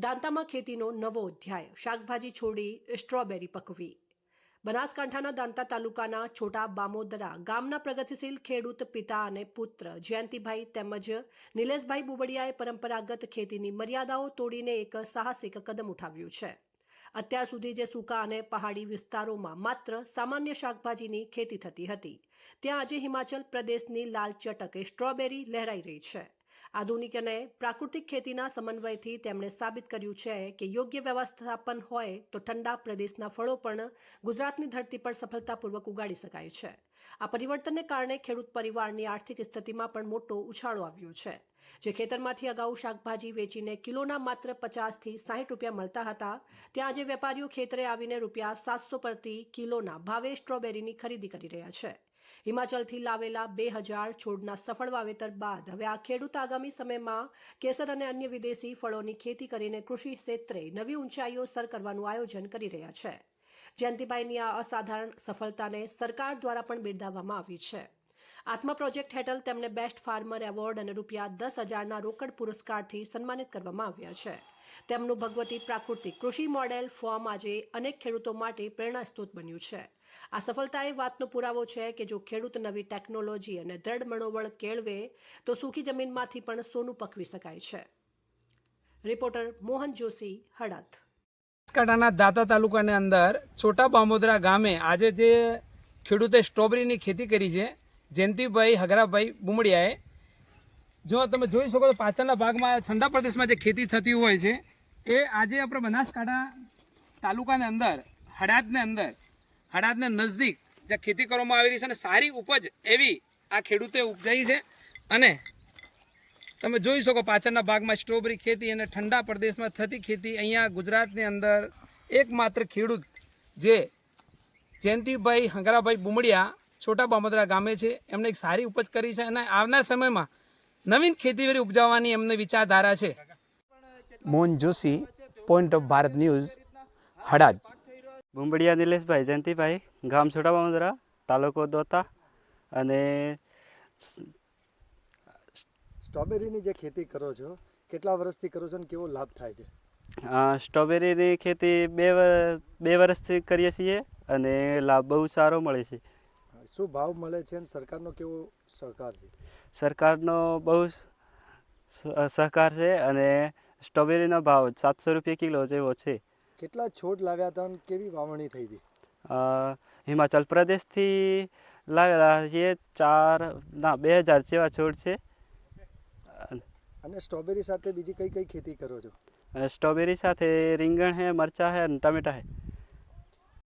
દાંતામાં ખેતીનો નવો અધ્યાય, શાકભાજી છોડી સ્ટ્રોબેરી પકવી। બનાસકાંઠાના દાંતા તાલુકાના છોટા બામોદરા ગામના પ્રગતિશીલ ખેડૂત પિતા અને પુત્ર જયંતિભાઈ તેમજ નિલેશભાઈ બુબડિયાએ પરંપરાગત ખેતીની મર્યાદાઓ તોડીને એક સાહસિક કદમ ઉઠાવ્યું છે। અત્યાર સુધી જે સૂકા અને પહાડી વિસ્તારોમાં માત્ર સામાન્ય શાકભાજીની ખેતી થતી હતી, ત્યાં આજે હિમાચલ પ્રદેશની લાલ ચટક સ્ટ્રોબેરી લહેરાઈ રહી છે। આધુનિક અને પ્રાકૃતિક ખેતીના સમન્વયથી તેમણે સાબિત કર્યું છે કે યોગ્ય વ્યવસ્થાપન હોય તો ઠંડા પ્રદેશના ફળો પણ ગુજરાતની ધરતી પર સફળતાપૂર્વક ઉગાડી શકાય છે। આ પરિવર્તનને કારણે ખેડૂત પરિવારની આર્થિક સ્થિતિમાં પણ મોટો ઉછાળો આવ્યો છે। જે ખેતરમાંથી અગાઉ શાકભાજી વેચીને કિલોના માત્ર 50 થી 60 રૂપિયા મળતા હતા, ત્યાં આજે વેપારીઓ ખેતરે આવીને રૂપિયા 700 પ્રતિ કિલોના ભાવે સ્ટ્રોબેરીની ખરીદી કરી રહ્યા છે। હિમાચલથી લાવેલા 2000 છોડના સફળ વાવેતર બાદ હવે આ ખેડૂત આગામી સમયમાં કેસર અને અન્ય વિદેશી ફળોની ખેતી કરીને કૃષિ ક્ષેત્રે નવી ઊંચાઈઓ સર કરવાનું આયોજન કરી રહ્યા છે। જયંતિભાઈની આ અસાધારણ સફળતાને સરકાર દ્વારા પણ બિરદાવવામાં આવી છે। આત્મા પ્રોજેક્ટ હેઠળ તેમને બેસ્ટ ફાર્મર એવોર્ડ અને રૂપિયા 10,000ના રોકડ પુરસ્કારથી સન્માનિત કરવામાં આવ્યા છે। તેમનું ભગવતી પ્રાકૃતિક કૃષિ મોડેલ ફોર્મ આજે અનેક ખેડૂતો માટે પ્રેરણાસ્ત્રોત બન્યું છે। આ સફળતા એ વાતનો પુરાવો છે કે જો ખેડૂત નવી ટેકનોલોજી અને દ્રઢ મનોબળ કેળવે તો સૂકી જમીનમાંથી પણ સોનું પકવી શકાય છે। રિપોર્ટર મોહન જોશી, હળદ। બનાસકાંઠાના દાંતા તાલુકાની અંદર છોટા બામોદરા ગામે આજે જે ખેડૂતે સ્ટ્રોબેરીની ખેતી કરી છે, જયંતિભાઈ હગરાભાઈ બુમડિયાએ, જો તમે જોઈ શકો તો પાછળના ભાગમાં ઠંડા પ્રદેશમાં જે ખેતી થતી હોય છે એ આજે આપણે બનાસકાંઠા તાલુકાની અંદર હળાદને નજદીક જે ખેતી કરવામાં આવી રહી છે અને સારી ઉપજ એવી આ ખેડૂતે ઉપજાઈ છે। અને તમે જોઈ શકો પાછળના ભાગમાં સ્ટ્રોબેરી ખેતી અને ઠંડા પ્રદેશમાં થતી ખેતી અહીંયા ગુજરાતની અંદર એકમાત્ર ખેડૂત જે જયંતિભાઈ હંગરાભાઈ બુમડિયા છોટા બામોદરા ગામે છે, એમણે એક સારી ઉપજ કરી છે અને આવનાર સમયમાં નવીન ખેતીવેરી ઉપજાવવાની એમને વિચારધારા છે। Mohan Joshi, point of Bharat news, Halad. Bumdiya Nileshbhai, Jayantibhai, ગામ છોટા બામોદરા, તાલુકો દોતા। અને સ્ટ્રોબેરીની જે ખેતી કરો છો, કેટલા વર્ષથી કરો છો અને કેવો લાભ થાય છે? સ્ટ્રોબેરીની ખેતી બે વર્ષથી કરીએ છીએ અને લાભ બહુ સારો મળે છે। શું ભાવ મળે છે અને સરકારનો કેવો સહકાર છે? સરકારનો બહુ સહકાર છે અને સ્ટ્રોબેરીનો ભાવ 700 રૂપિયા કિલો જેવો છે। કેટલા છોડ લાવ્યા હતા અને કેવી વાવણી થઈ હતી? હિમાચલ પ્રદેશથી લાવેલા છે 2000 જેવા છોડ છે। અને સ્ટ્રોબેરી સાથે બીજી કઈ કઈ ખેતી કરો છો? સ્ટ્રોબેરી સાથે રીંગણ છે, મરચાં છે અને ટામેટા છે।